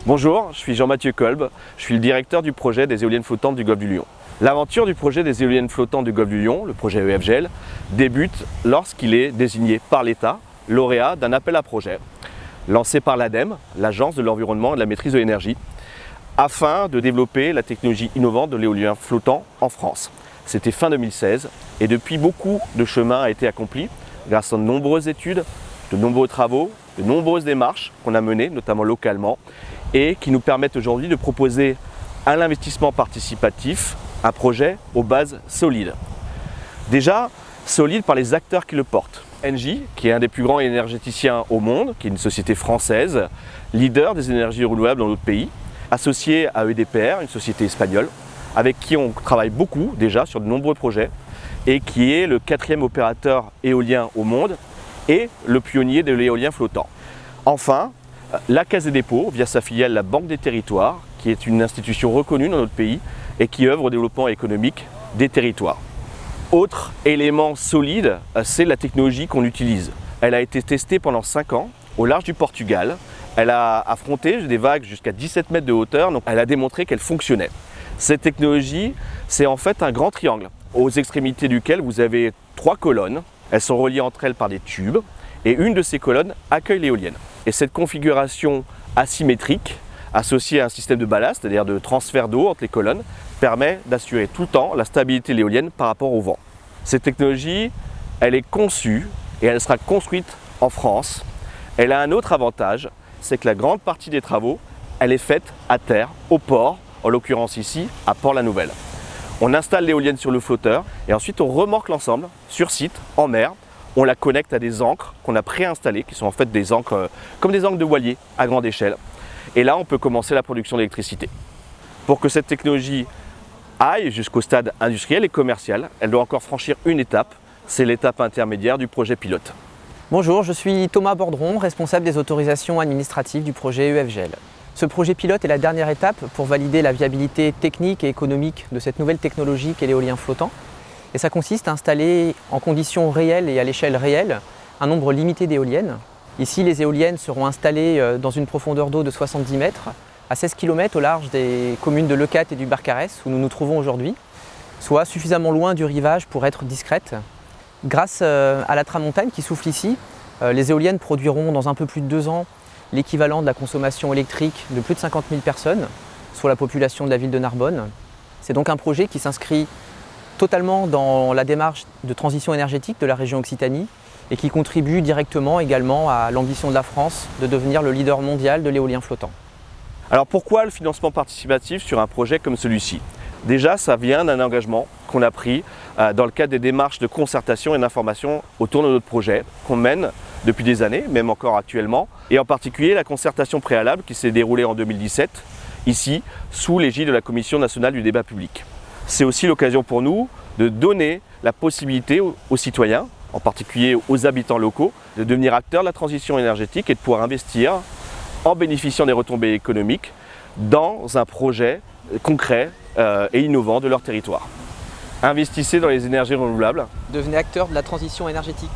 Bonjour, je suis Jean-Mathieu Kolb, je suis le directeur du projet des éoliennes flottantes du Golfe du Lion. L'aventure du projet des éoliennes flottantes du Golfe du Lion, le projet EFGEL, débute lorsqu'il est désigné par l'État lauréat d'un appel à projet lancé par l'ADEME, l'Agence de l'environnement et de la maîtrise de l'énergie, afin de développer la technologie innovante de l'éolien flottant en France. C'était fin 2016 et depuis beaucoup de chemin a été accompli grâce à de nombreuses études, de nombreux travaux, de nombreuses démarches qu'on a menées, notamment localement, et qui nous permettent aujourd'hui de proposer à l'investissement participatif un projet aux bases solides. Déjà, solide par les acteurs qui le portent. Engie, qui est un des plus grands énergéticiens au monde, qui est une société française, leader des énergies renouvelables dans notre pays, associé à EDPR, une société espagnole, avec qui on travaille beaucoup déjà sur de nombreux projets, et qui est le 4e opérateur éolien au monde et le pionnier de l'éolien flottant. Enfin, la Caisse des dépôts, via sa filiale la Banque des territoires, qui est une institution reconnue dans notre pays et qui œuvre au développement économique des territoires. Autre élément solide, c'est la technologie qu'on utilise. Elle a été testée pendant 5 ans au large du Portugal. Elle a affronté des vagues jusqu'à 17 mètres de hauteur, donc elle a démontré qu'elle fonctionnait. Cette technologie, c'est en fait un grand triangle, aux extrémités duquel vous avez 3 colonnes. Elles sont reliées entre elles par des tubes et une de ces colonnes accueille l'éolienne. Et cette configuration asymétrique, associée à un système de ballast, c'est-à-dire de transfert d'eau entre les colonnes, permet d'assurer tout le temps la stabilité de l'éolienne par rapport au vent. Cette technologie, elle est conçue et elle sera construite en France. Elle a un autre avantage, c'est que la grande partie des travaux, elle est faite à terre, au port, en l'occurrence ici, à Port-la-Nouvelle. On installe l'éolienne sur le flotteur et ensuite on remorque l'ensemble sur site, en mer. On la connecte à des ancres qu'on a préinstallées, qui sont en fait des ancres comme des ancres de voilier à grande échelle. Et là, on peut commencer la production d'électricité. Pour que cette technologie aille jusqu'au stade industriel et commercial, elle doit encore franchir une étape, c'est l'étape intermédiaire du projet pilote. Bonjour, je suis Thomas Bordron, responsable des autorisations administratives du projet EFGEL. Ce projet pilote est la dernière étape pour valider la viabilité technique et économique de cette nouvelle technologie qu'est l'éolien flottant. Et ça consiste à installer en conditions réelles et à l'échelle réelle un nombre limité d'éoliennes. Ici, les éoliennes seront installées dans une profondeur d'eau de 70 mètres, à 16 km au large des communes de Leucate et du Barcarès, où nous nous trouvons aujourd'hui, soit suffisamment loin du rivage pour être discrètes. Grâce à la tramontane qui souffle ici, les éoliennes produiront dans un peu plus de 2 ans l'équivalent de la consommation électrique de plus de 50 000 personnes, soit la population de la ville de Narbonne. C'est donc un projet qui s'inscrit totalement dans la démarche de transition énergétique de la région Occitanie et qui contribue directement également à l'ambition de la France de devenir le leader mondial de l'éolien flottant. Alors pourquoi le financement participatif sur un projet comme celui-ci ? Déjà, ça vient d'un engagement qu'on a pris dans le cadre des démarches de concertation et d'information autour de notre projet, qu'on mène depuis des années, même encore actuellement, et en particulier la concertation préalable qui s'est déroulée en 2017, ici, sous l'égide de la Commission nationale du débat public. C'est aussi l'occasion pour nous de donner la possibilité aux citoyens, en particulier aux habitants locaux, de devenir acteurs de la transition énergétique et de pouvoir investir en bénéficiant des retombées économiques dans un projet concret et innovant de leur territoire. Investissez dans les énergies renouvelables. Devenez acteur de la transition énergétique.